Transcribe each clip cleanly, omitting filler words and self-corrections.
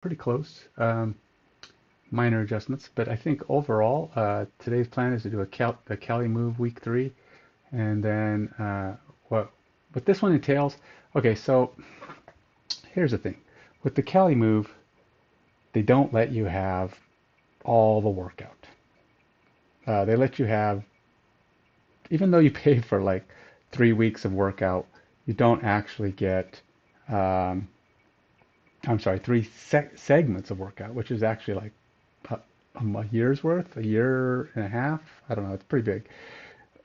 pretty close. Minor adjustments, but I think overall, today's plan is to do a Cali Move week 3, and then what what this one entails. Okay, so here's the thing. With the Cali Move, they don't let you have all the workout. They let you have, even though you pay for like 3 weeks of workout, you don't actually get, um, I'm sorry, three segments of workout, which is actually like a, a year's worth, a year and a half. I don't know, it's pretty big.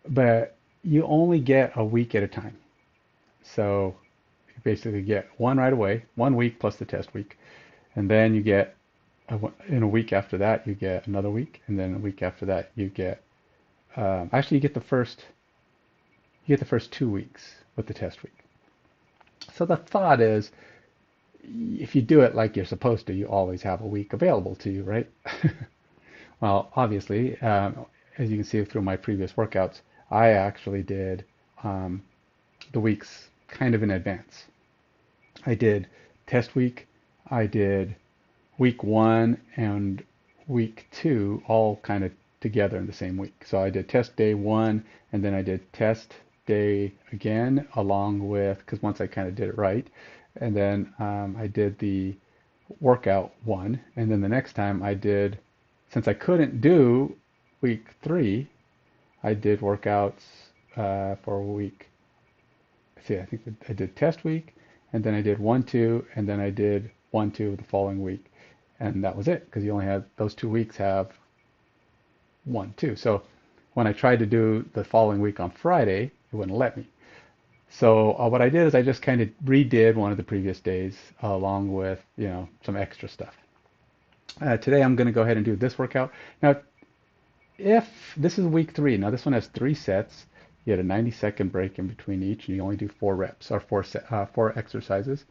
But you only get a week at a time. So you basically get one right away, 1 week plus the test week. And then you get, in a week after that, you get another week. And then a week after that, you get, actually, you get the first 2 weeks with the test week. So the thought is, if you do it like you're supposed to, you always have a week available to you, right? Well, obviously, as you can see through my previous workouts, I actually did um, the weeks kind of in advance. I did test week, I did week 1 and week 2 all kind of together in the same week. So I did test day 1 and then I did test day again along with, because once I kind of did it right, and then I did the workout 1, and then the next time I did, since I couldn't do week 3, I did workouts for a week. See, I think I did test week, and then I did 1, 2, and then I did 1, 2 the following week. And that was it, because you only had those 2 weeks have 1, 2. So when I tried to do the following week on Friday, it wouldn't let me. So what I did is I just kind of redid one of the previous days along with, some extra stuff. Today I'm going to go ahead and do this workout. Now, if this is week 3, now this one has 3 sets. You had a 90-second break in between each, and you only do 4 reps or four exercises.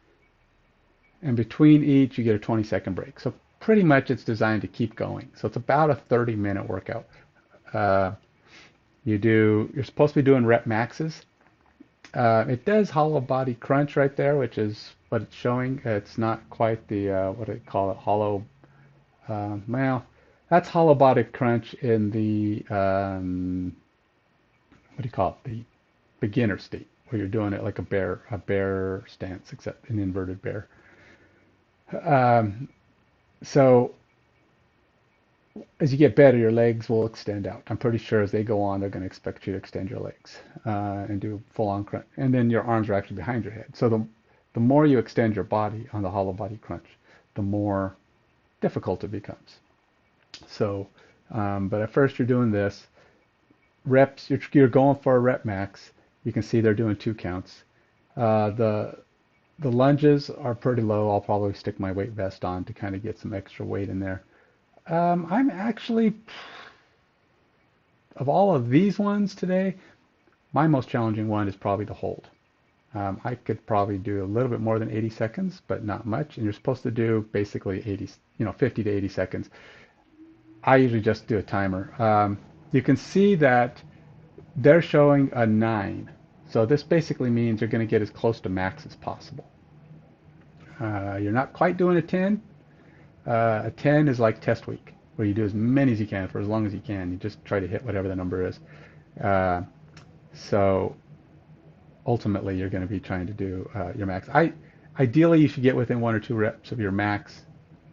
And between each, you get a 20-second break. So pretty much it's designed to keep going. So it's about a 30-minute workout. Uh, you're supposed to be doing rep maxes. It does hollow body crunch right there, which is what it's showing. It's not quite the, what do they call it, well, that's hollow body crunch in the, what do you call it, the beginner state, where you're doing it like a bear stance, except an inverted bear. Um, so as you get better, your legs will extend out. I'm pretty sure as they go on, they're going to expect you to extend your legs and do full on crunch. And then your arms are actually behind your head. So the more you extend your body on the hollow body crunch, the more difficult it becomes. So, but at first you're doing this. Reps, you're going for a rep max. You can see they're doing 2 counts. The lunges are pretty low. I'll probably stick my weight vest on to kind of get some extra weight in there. I'm actually, of all of these ones today, my most challenging one is probably the hold. I could probably do a little bit more than 80 seconds, but not much. And you're supposed to do basically 80, 50 to 80 seconds. I usually just do a timer. You can see that they're showing a 9. So this basically means you're going to get as close to max as possible. You're not quite doing a 10. A 10 is like test week, where you do as many as you can for as long as you can. You just try to hit whatever the number is. So ultimately, you're going to be trying to do your max. Ideally, you should get within 1 or 2 reps of your max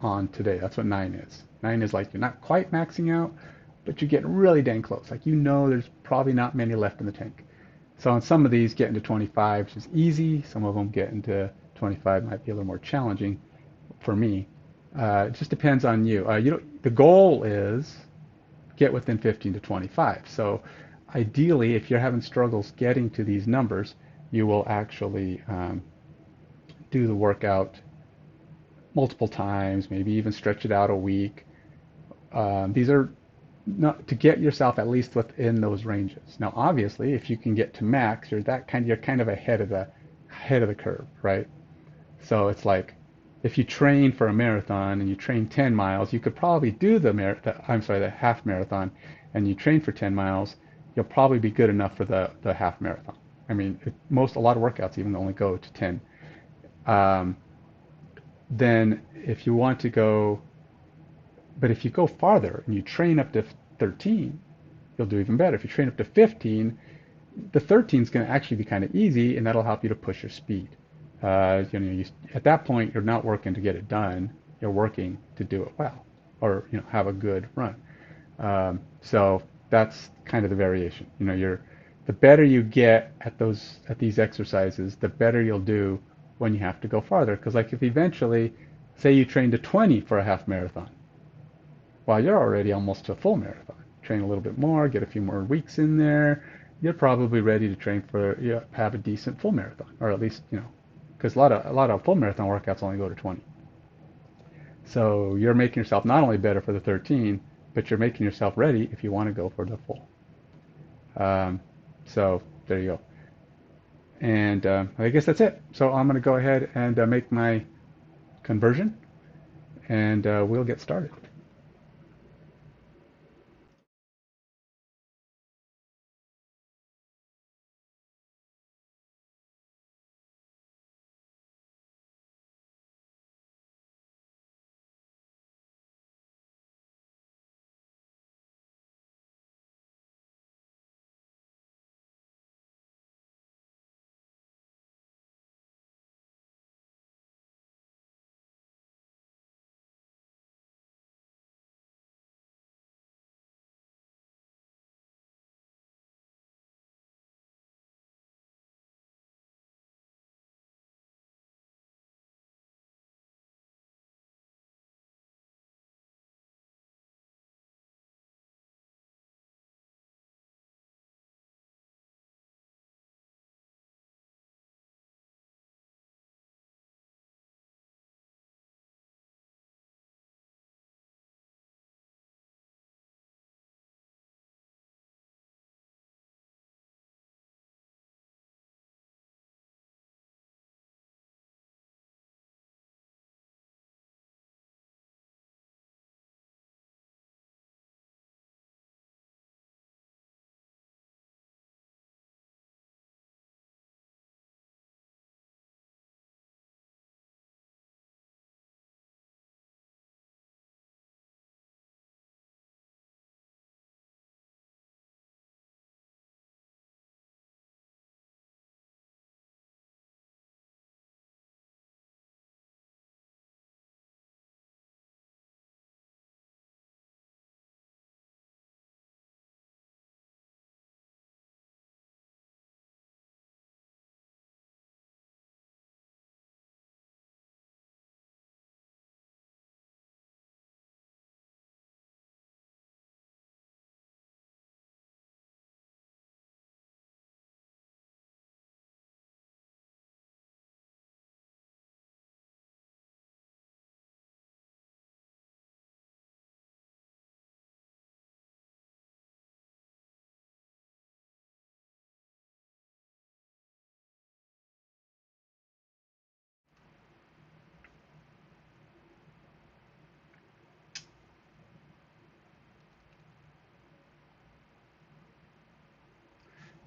on today. That's what 9 is. 9 is like you're not quite maxing out, but you're getting really dang close. Like there's probably not many left in the tank. So on some of these, getting to 25 is easy. Some of them getting to 25 might be a little more challenging for me. It just depends on you. The goal is get within 15 to 25. So ideally, if you're having struggles getting to these numbers, you will actually do the workout multiple times, maybe even stretch it out a week. These are not to get yourself at least within those ranges. Now, obviously, if you can get to max, you're kind of ahead of the curve, right? So it's like if you train for a marathon and you train 10 miles, you could probably do the half marathon, and you train for 10 miles, you'll probably be good enough for the half marathon. I mean, a lot of workouts even only go to 10. Um, then if you want to go, but if you go farther and you train up to 13, you'll do even better. If you train up to 15, the 13 is going to actually be kind of easy, and that'll help you to push your speed. At that point, you're not working to get it done. You're working to do it well, or have a good run. So that's kind of the variation. The better you get at these exercises, the better you'll do when you have to go farther. Because like if eventually, say you train to 20 for a half marathon, well, you're already almost to a full marathon. Train a little bit more, get a few more weeks in there. You're probably ready to train for have a decent full marathon, or at least because a lot of full marathon workouts only go to 20. So you're making yourself not only better for the 13, but you're making yourself ready if you want to go for the full. So there you go. And I guess that's it. So I'm going to go ahead and make my conversion, and we'll get started.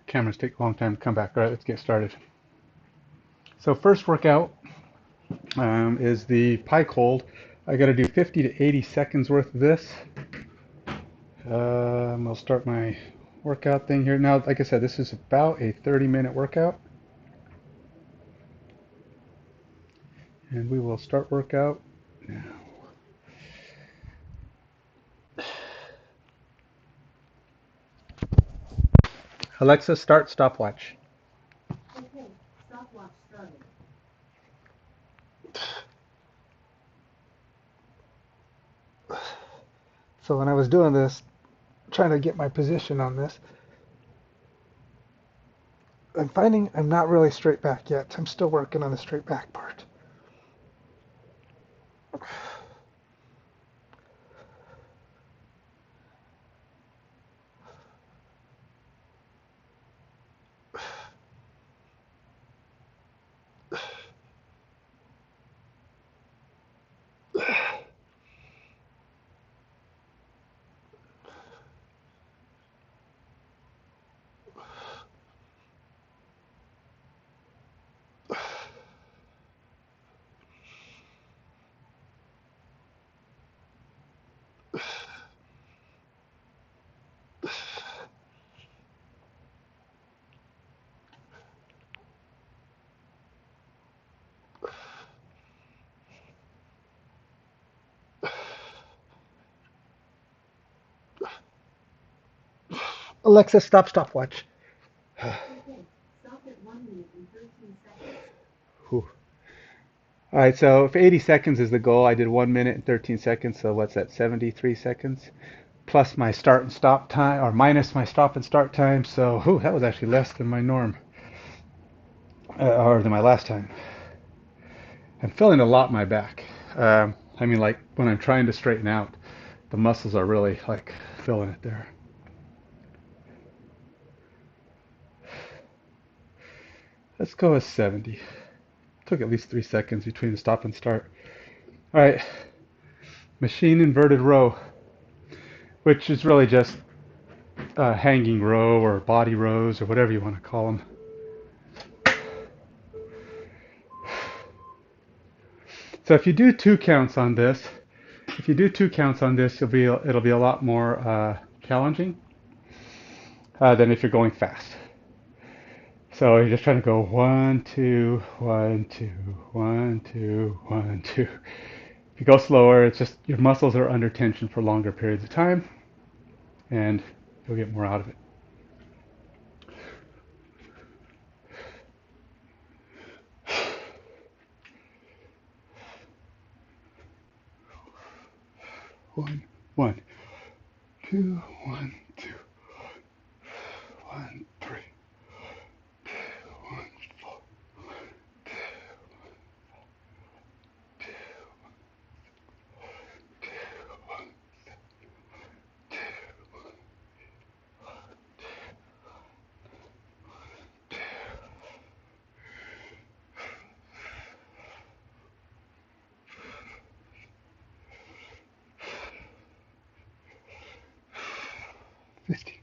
Cameras take a long time to come back. All right, let's get started. So first workout is the pike hold. I got to do 50 to 80 seconds worth of this. I'll start my workout thing here. Now, like I said, this is about a 30-minute workout. And we will start workout now. Alexa, start stopwatch. Okay, stopwatch started. So when I was doing this, trying to get my position on this, I'm finding I'm not really straight back yet. I'm still working on the straight back part. Alexa, stop stopwatch. Okay, stop at 1 minute and 13 seconds. Whew. All right, so if 80 seconds is the goal, I did 1 minute and 13 seconds. So what's that, 73 seconds? Plus my start and stop time, or minus my stop and start time. So whew, that was actually less than my norm, or than my last time. I'm feeling a lot in my back. I mean, like when I'm trying to straighten out, the muscles are really like feeling it there. Let's go with 70. Took at least 3 seconds between the stop and start. All right, machine inverted row, which is really just hanging row or body rows or whatever you want to call them. So if you do 2 counts on this, it'll be a lot more challenging than if you're going fast. So you're just trying to go 1, 2, 1, 2, 1, 2, 1, 2. If you go slower, it's just your muscles are under tension for longer periods of time, and you'll get more out of it. One, one, two, one, two, one, three, one, four, 50.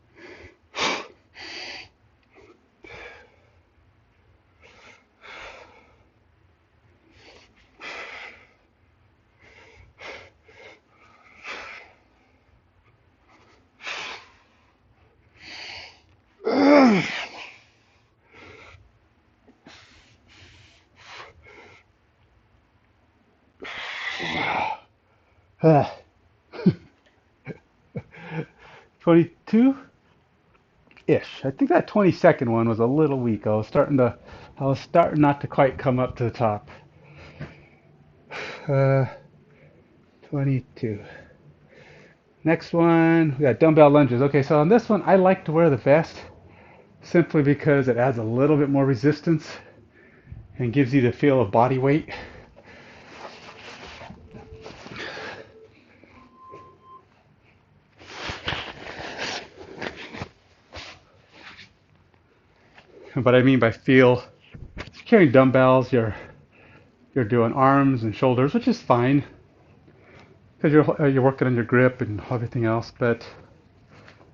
Uh, 22-ish. I think that 20-second one was a little weak. I was starting not to quite come up to the top. Uh, 22. Next one, we got dumbbell lunges. Okay, so on this one, I like to wear the vest simply because it adds a little bit more resistance and gives you the feel of body weight. But I mean by feel, if you're carrying dumbbells, you're doing arms and shoulders, which is fine because you're working on your grip and everything else. But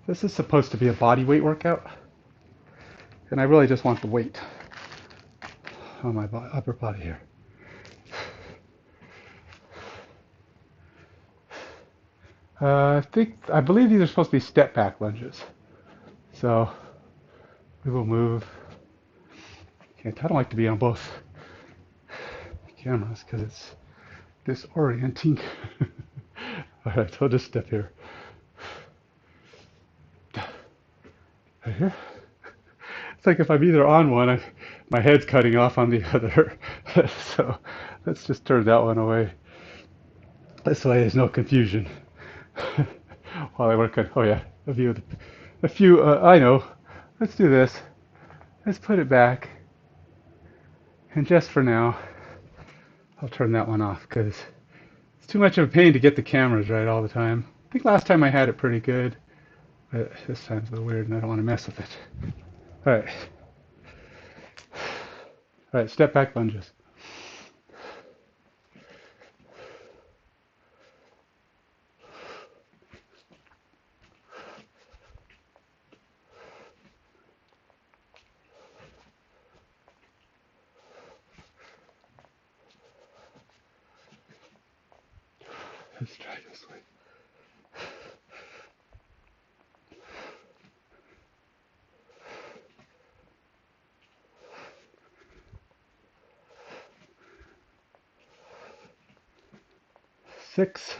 this is supposed to be a body weight workout, and I really just want the weight on my upper body here. I believe these are supposed to be step back lunges. So we will move. I don't like to be on both cameras because it's disorienting. All right, so I'll just step here. Right here. It's like if I'm either on one, my head's cutting off on the other. So let's just turn that one away. This way there's no confusion. While I work on, oh yeah, I know. Let's do this. Let's put it back. And just for now, I'll turn that one off because it's too much of a pain to get the cameras right all the time. I think last time I had it pretty good, but this time's a little weird and I don't want to mess with it. All right. All right, step back lunges. Let's try this way. 6.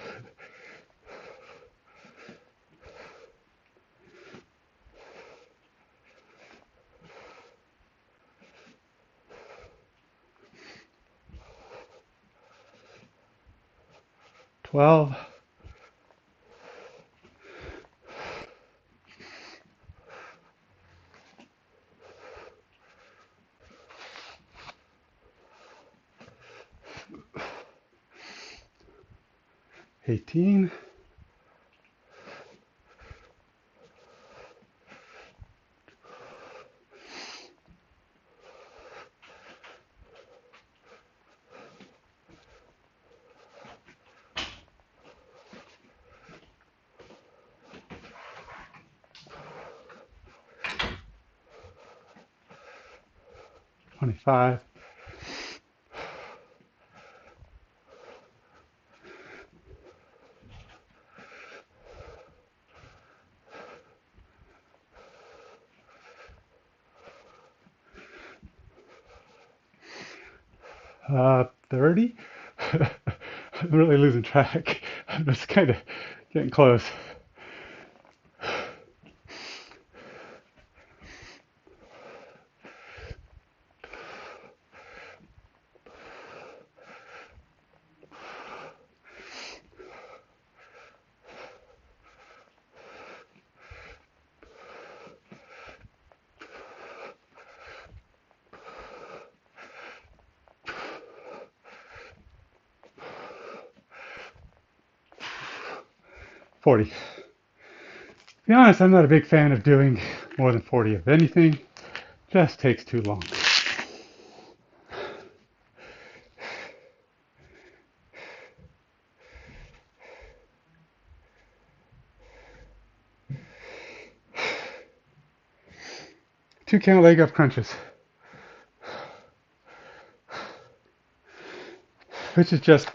12. 18. 25. 30. I'm really losing track. I'm just kind of getting close. 40. To be honest, I'm not a big fan of doing more than 40 of anything. Just takes too long. Two count leg up crunches, which is just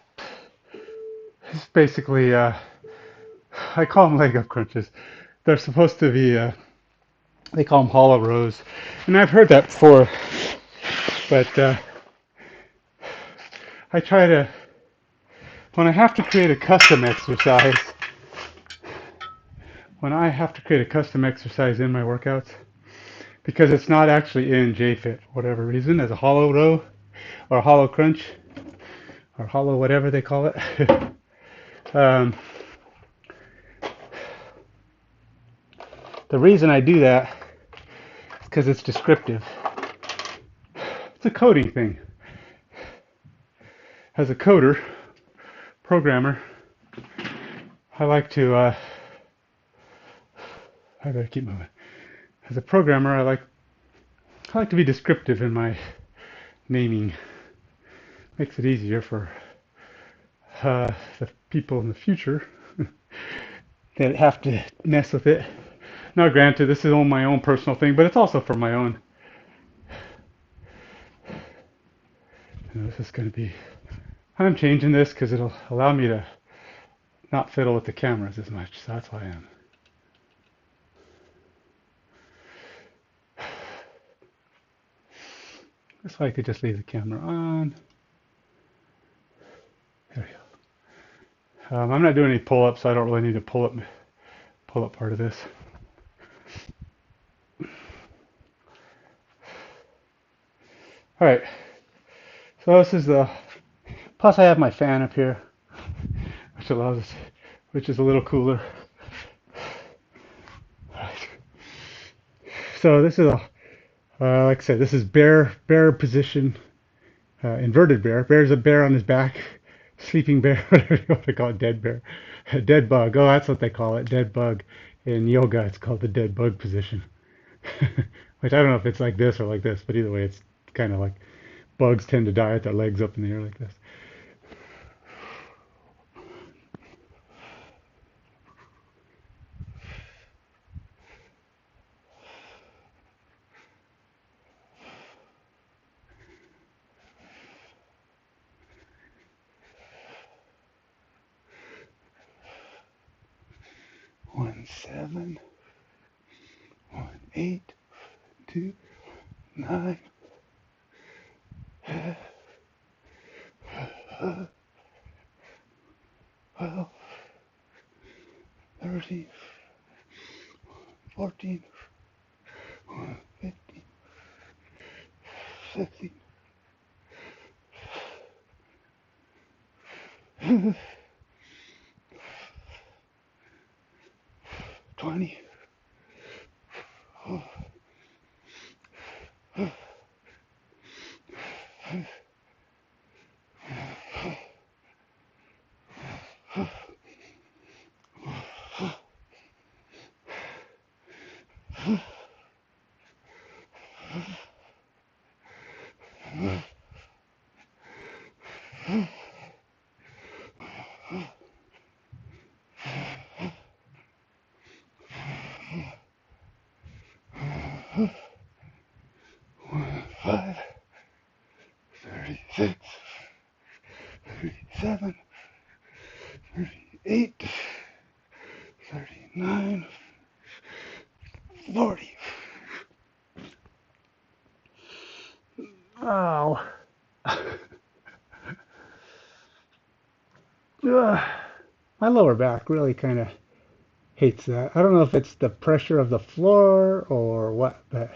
basically, I call them leg up crunches. They're supposed to be, they call them hollow rows. And I've heard that before, but I try to, when I have to create a custom exercise, in my workouts, because it's not actually in JFit for whatever reason, as a hollow row or a hollow crunch or hollow whatever they call it. um, the reason I do that is because it's descriptive. It's a coding thing. As a coder, programmer, I like to, I better keep moving. As a programmer, I like to be descriptive in my naming. Makes it easier for the people in the future that have to mess with it. Now, granted, this is all my own personal thing, but it's also for my own. This is going to be. I'm changing this because it'll allow me to not fiddle with the cameras as much. So that's why I am. That's why I could just leave the camera on. There we go. I'm not doing any pull-ups, so I don't really need to pull up part of this. All right. So this is the. Plus, I have my fan up here, which is a little cooler. All right. So this is like I said, this is bear position, inverted bear. Bear's a bear on his back, sleeping bear, whatever you want to call it, dead bear, dead bug. Oh, that's what they call it, dead bug. In yoga, it's called the dead bug position. Which I don't know if it's like this or like this, but either way, it's kind of like bugs tend to die with their legs up in the air like this. One, 7, 1, 8, 2, 9. 12, 13, 14, 15, 16, 20, 5, 36, 37, 38, 39, 40. Oh. My lower back really kind of hates that. I don't know if it's the pressure of the floor or what, but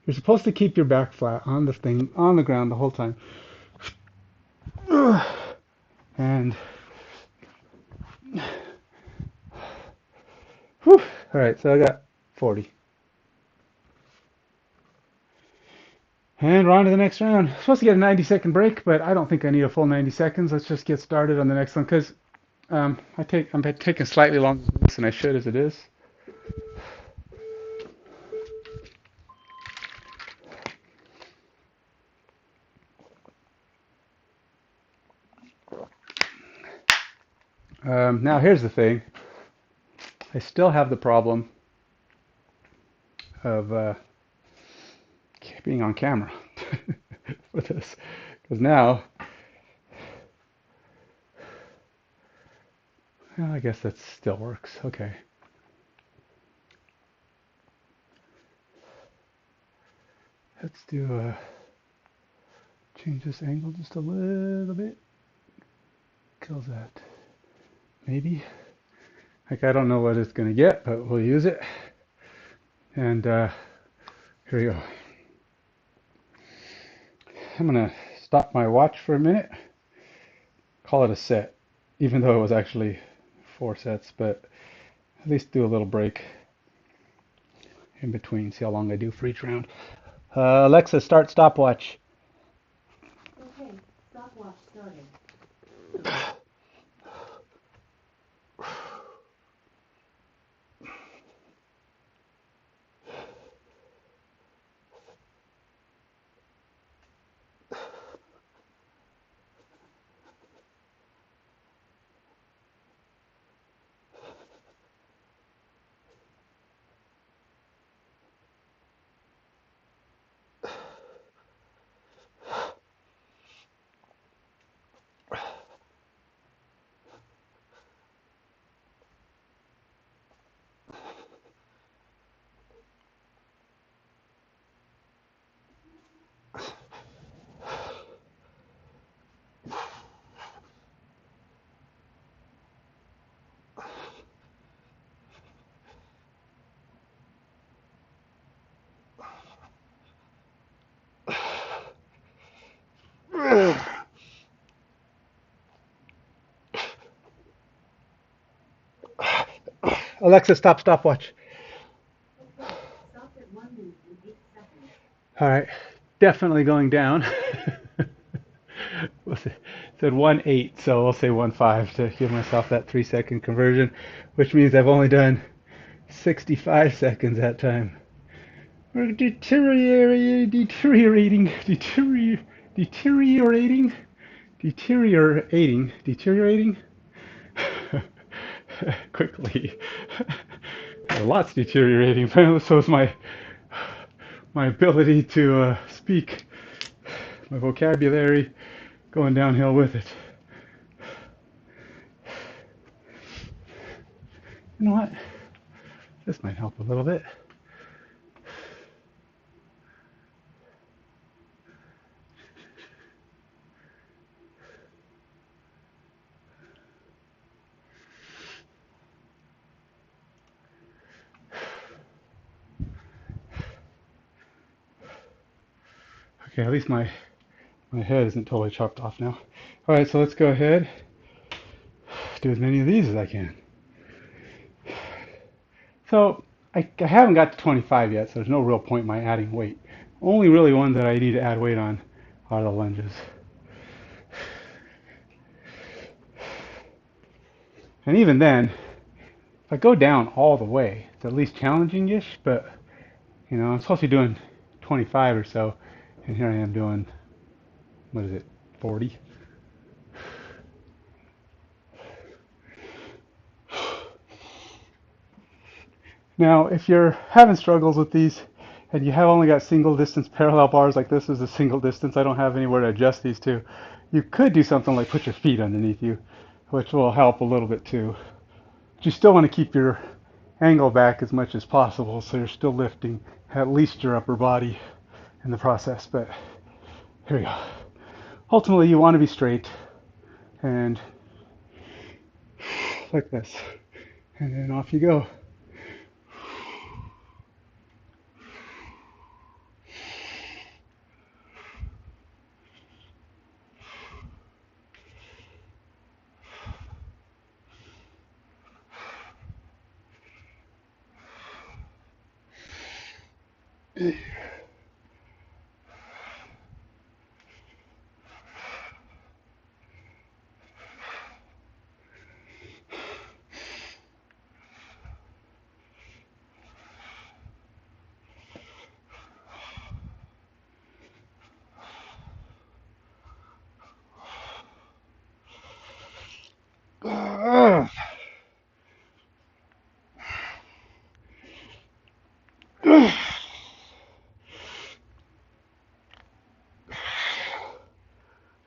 you're supposed to keep your back flat on the thing, on the ground the whole time. And, whew, all right, so I got 40. And we're on to the next round. Supposed to get a 90-second break, but I don't think I need a full 90 seconds. Let's just get started on the next one because I'm taking slightly longer than I should as it is. Now here's the thing. I still have the problem of being on camera with this because now, well, I guess that still works. Okay. Let's do change this angle just a little bit. Kills that. Maybe. Like I don't know what it's gonna get, but we'll use it. And here we go. I'm gonna stop my watch for a minute. Call it a set, even though it was actually 4 sets, but at least do a little break in between. See how long I do for each round. Alexa, start stopwatch. Okay, stopwatch started. Alexa, stop stopwatch. Okay, stop at 1 minute and 8 seconds. All right, definitely going down. It said 1.8, so we'll say 1.5 to give myself that 3-second conversion, which means I've only done 65 seconds that time. We're deteriorating, quickly. A lot's deteriorating. So is my ability to speak, my vocabulary going downhill with it. You know what? This might help a little bit. Okay, at least my head isn't totally chopped off now. All right, so let's go ahead, do as many of these as I can. So I haven't got to 25 yet, so there's no real point in my adding weight. Only really one that I need to add weight on are the lunges. And even then, if I go down all the way, it's at least challenging-ish, but you know, I'm supposed to be doing 25 or so, and here I am doing, what is it, 40? Now, if you're having struggles with these and you have only got single distance parallel bars, like this is a single distance, I don't have anywhere to adjust these to, you could do something like put your feet underneath you, which will help a little bit too. But you still want to keep your angle back as much as possible so you're still lifting at least your upper body in the process. But here we go. Ultimately, you want to be straight and like this. And then off you go.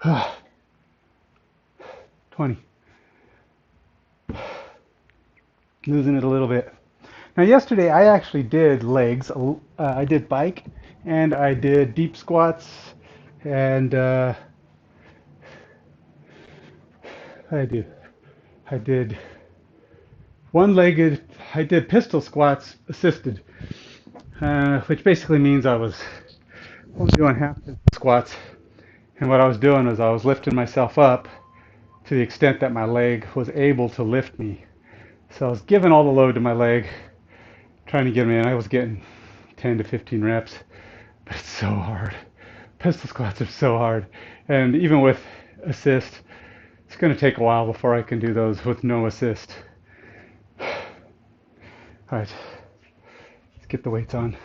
Ugh. 20. Losing it a little bit. Now, yesterday I actually did legs. I did bike and I did deep squats and I do. I did one-legged. I did pistol squats assisted, which basically means I was only doing half pistol squats. And what I was doing was I was lifting myself up to the extent that my leg was able to lift me. So I was giving all the load to my leg, trying to get me in. I was getting 10 to 15 reps, but it's so hard. Pistol squats are so hard. And even with assist, it's going to take a while before I can do those with no assist. All right, let's get the weights on.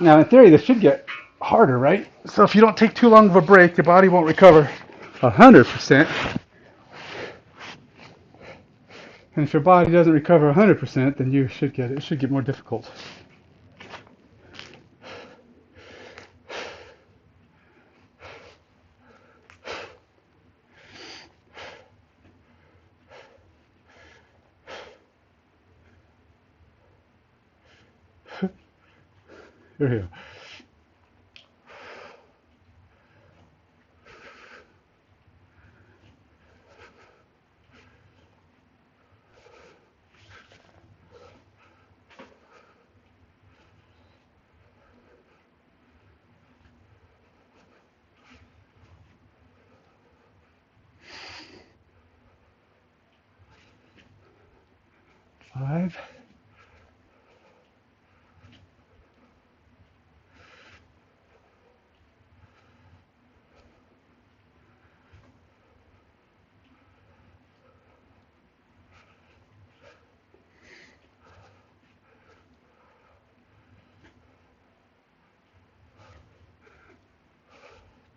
Now, in theory, this should get harder, right? So if you don't take too long of a break, your body won't recover 100%. And if your body doesn't recover 100%, then it should get more difficult. Here we go. Five.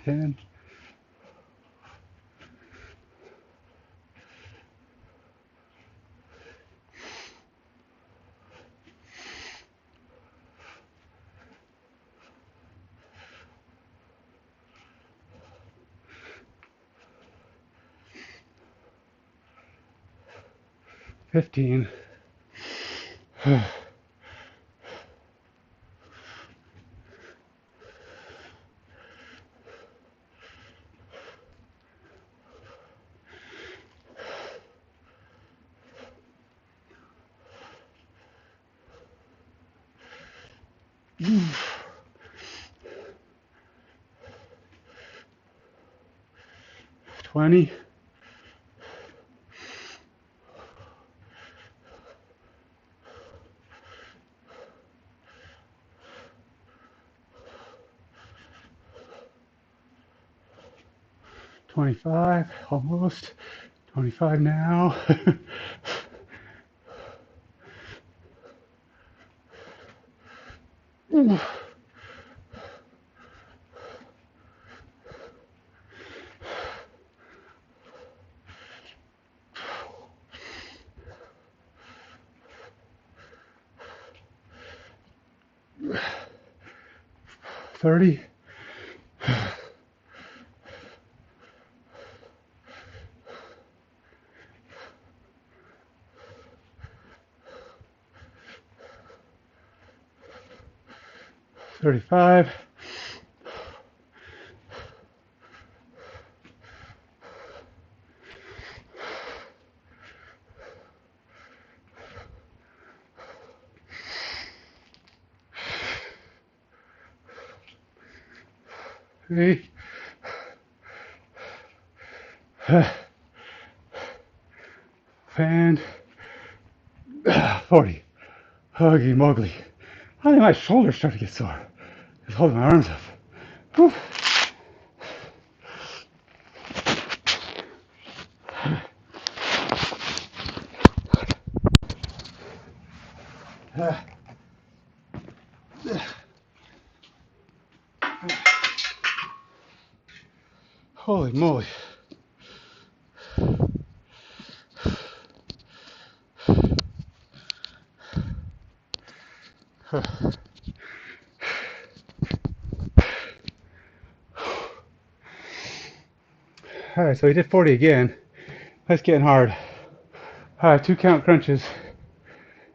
10. 15. 20. 25, almost. 25 now. 30. 35. 3. And 40. Huggy mugly. I think my shoulders start to get sore. Just holding my arms up. Whew. Holy moly. All right, so we did 40 again. That's getting hard. All right, 2 count crunches.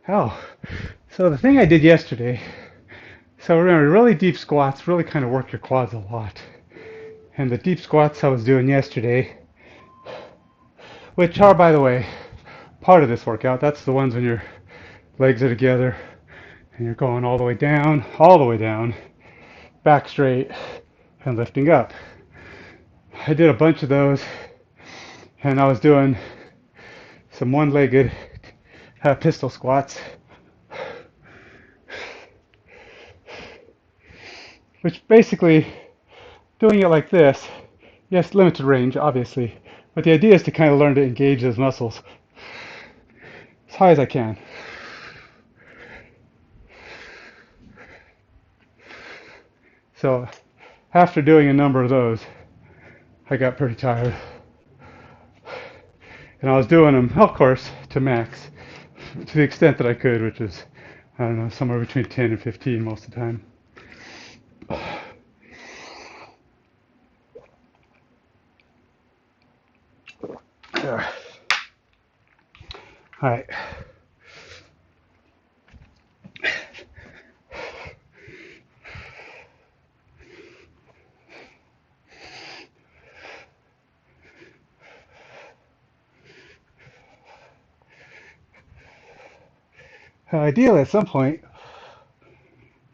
Oh, so the thing I did yesterday, so remember, really deep squats really kind of work your quads a lot. And the deep squats I was doing yesterday, which are, by the way, part of this workout. That's the ones when your legs are together and you're going all the way down, back straight, and lifting up. I did a bunch of those, and I was doing some one-legged pistol squats, which basically, doing it like this, yes, limited range, obviously, but the idea is to kind of learn to engage those muscles as high as I can. So after doing a number of those, I got pretty tired. And I was doing them, of course, to max, to the extent that I could, which is, I don't know, somewhere between 10 and 15 most of the time. All right. Ideally, at some point,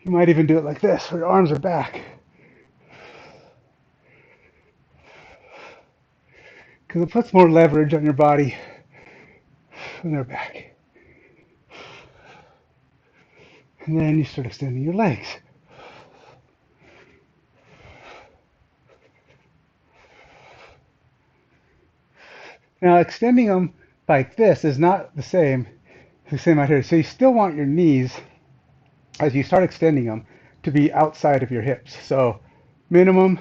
you might even do it like this, where your arms are back. Because it puts more leverage on your body when they're back. And then you start extending your legs. Now, extending them like this is not the same out here. So you still want your knees, as you start extending them, to be outside of your hips. So minimum,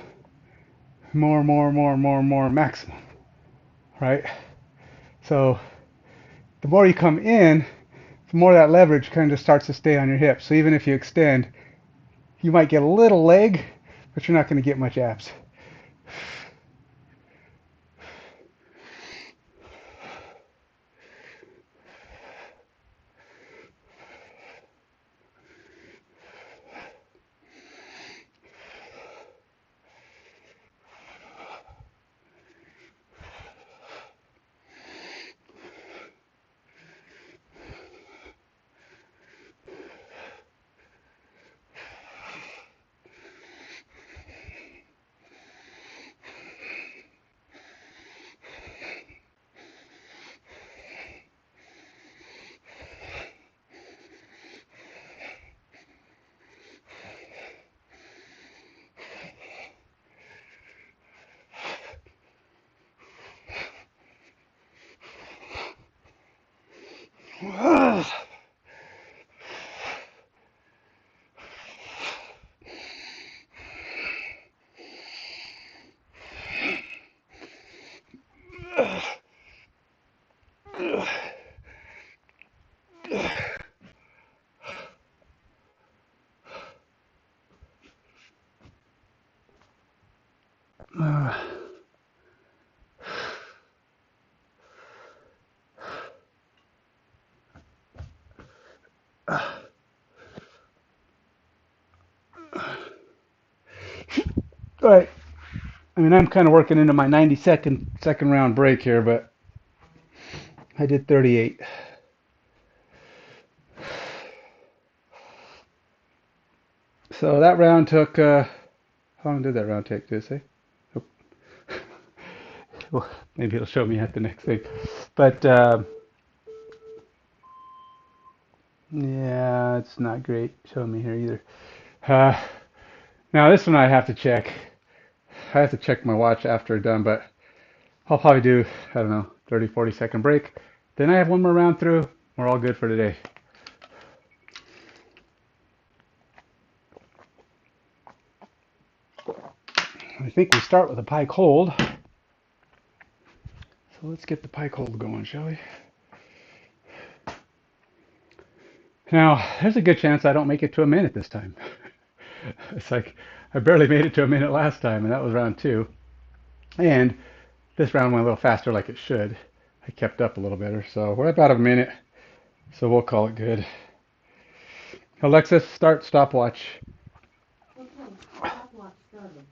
more, maximum, right? So the more you come in, the more that leverage kind of starts to stay on your hips. So even if you extend, you might get a little leg, but you're not going to get much abs. All right. I mean, I'm kind of working into my 90 second round break here, but I did 38. So that round took, how long did that round take, did it say? Oh. Well, maybe it'll show me at the next thing. But yeah, it's not great showing me here either. Uh, Now this one I have to check. I have to check my watch after done, but I'll probably do, I don't know, 30, 40 second break. Then I have one more round through. We're all good for today. I think we start with a pike hold. So let's get the pike hold going, shall we? Now, there's a good chance I don't make it to a minute this time. It's like I barely made it to a minute last time, and that was round 2. And this round went a little faster like it should. I kept up a little better, so we're about a minute, so we'll call it good. Alexa, start stopwatch. Okay, stopwatch started.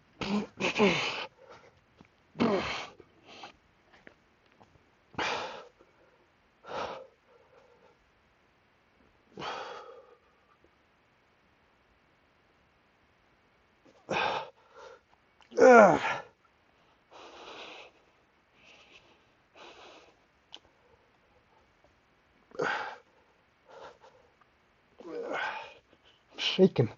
Shaking.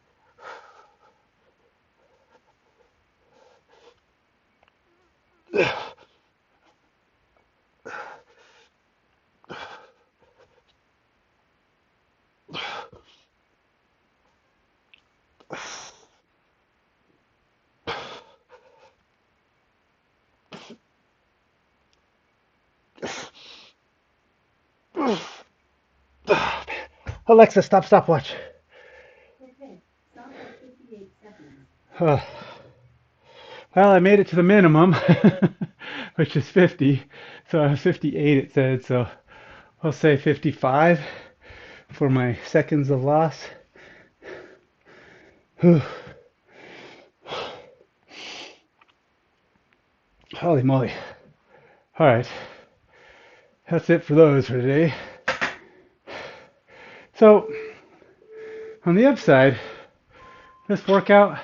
Alexa, stop stopwatch. Okay, stop at 58 seconds. Uh, well, I made it to the minimum, which is 50. So 58 it said, so I'll say 55 for my seconds of loss. Whew. Holy moly. All right. That's it for those for today. So, on the upside, this workout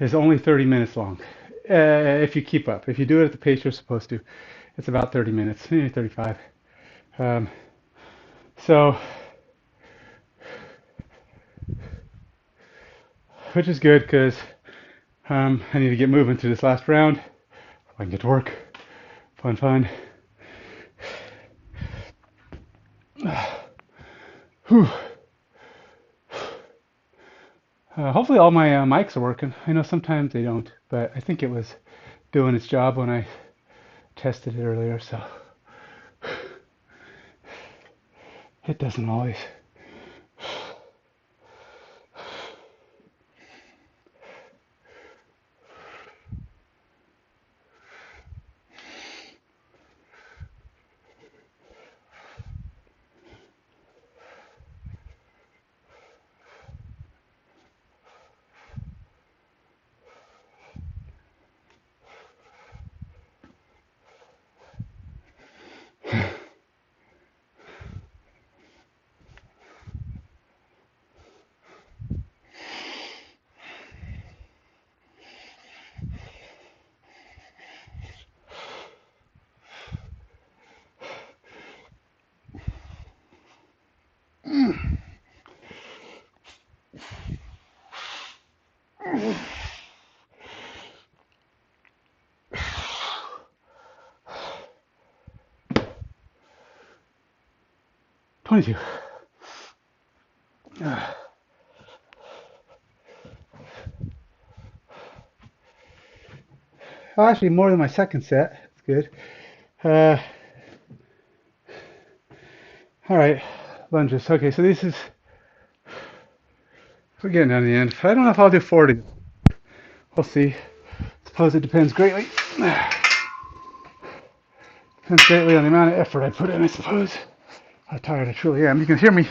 is only 30 minutes long. If you keep up. If you do it at the pace you're supposed to, it's about 30 minutes, maybe 35. Um, so, which is good because I need to get moving to this last round. I can get to work. Fun, fun. Whew. Hopefully all my mics are working. I know sometimes they don't, but I think it was doing its job when I tested it earlier, so it doesn't always. 22. Actually, more than my second set. That's good. Uh, all right, lunges. Okay, so this is, we're getting down to the end. I don't know if I'll do 40. We'll see. Suppose it depends greatly. Depends greatly on the amount of effort I put in, I suppose. How tired I truly am. You can hear me.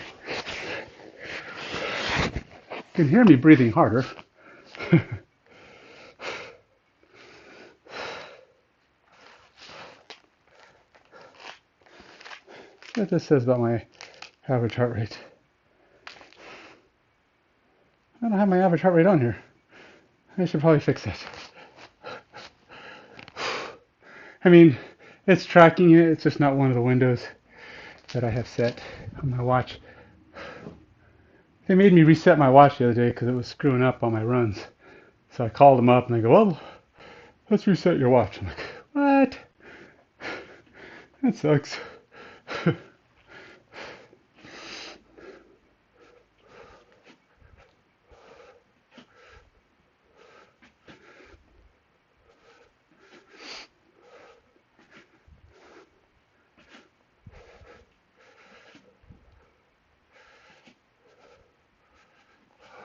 You can hear me breathing harder. What this says about my average heart rate. I don't have my average heart rate on here. I should probably fix that. I mean, it's tracking it. It's just not one of the windows that I have set on my watch. They made me reset my watch the other day because it was screwing up on my runs. So I called them up and they go, well, let's reset your watch. I'm like, what? That sucks.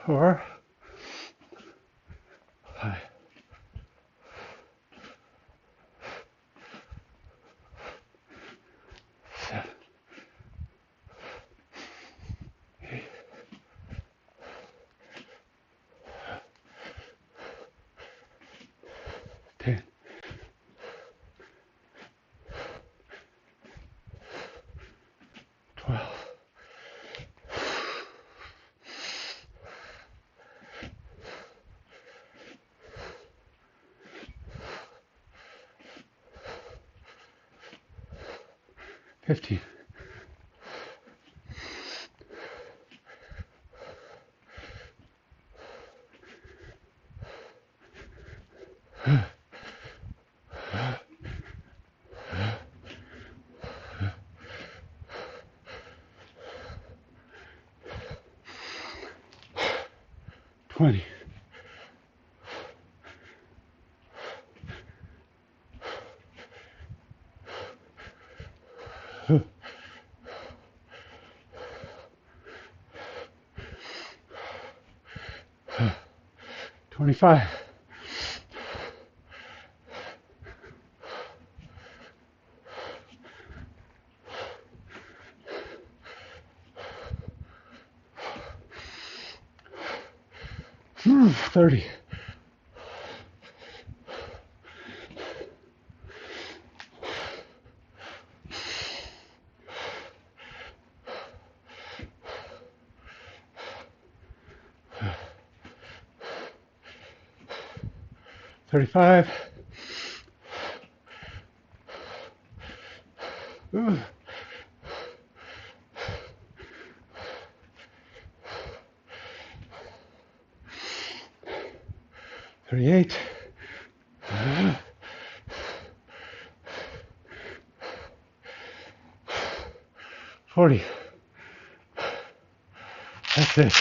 Or 5, 7, 8, 10, 12, 15. 20. 25. 30. 35. 38. 40. That's it.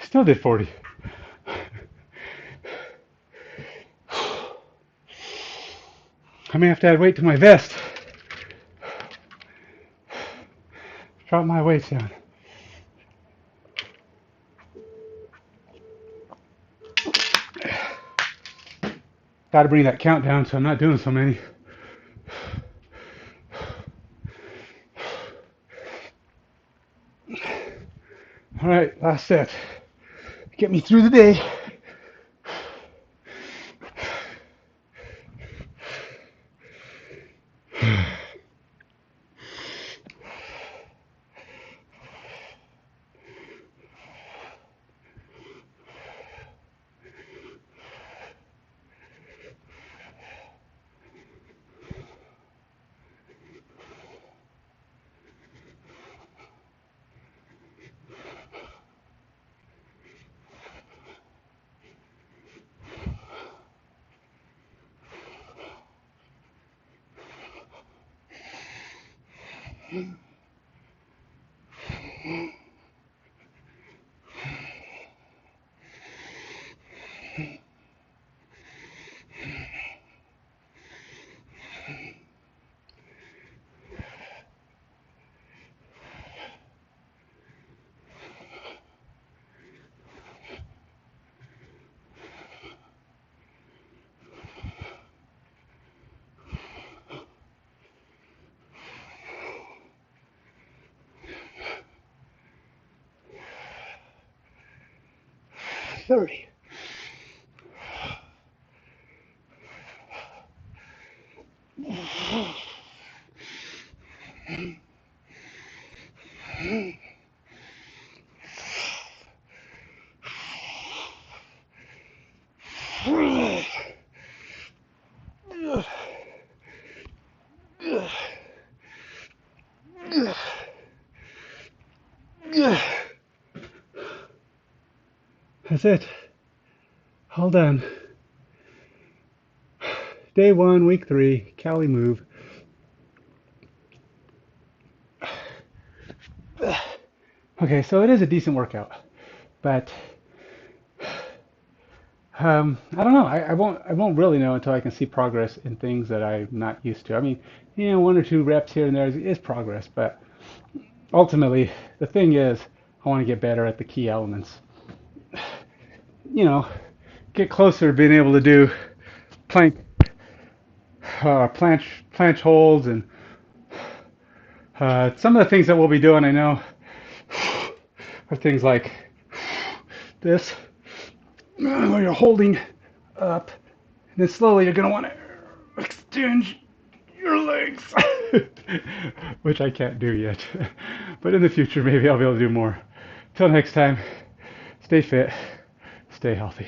Still did 40. I may have to add weight to my vest. Drop my weights down. Got to bring that count down so I'm not doing so many. All right, last set. Get me through the day. 30. That's it. All done. Day 1, week 3, Cali Move. Okay, so it is a decent workout, but I don't know. I won't really know until I can see progress in things that I'm not used to. I mean, 1 or 2 reps here and there is progress, but ultimately the thing is I want to get better at the key elements. You know, get closer to being able to do plank, planche holds, and some of the things that we'll be doing. I know are things like this, where you're holding up, and then slowly you're gonna want to extend your legs, which I can't do yet. But in the future, maybe I'll be able to do more. Till next time, stay fit, stay healthy.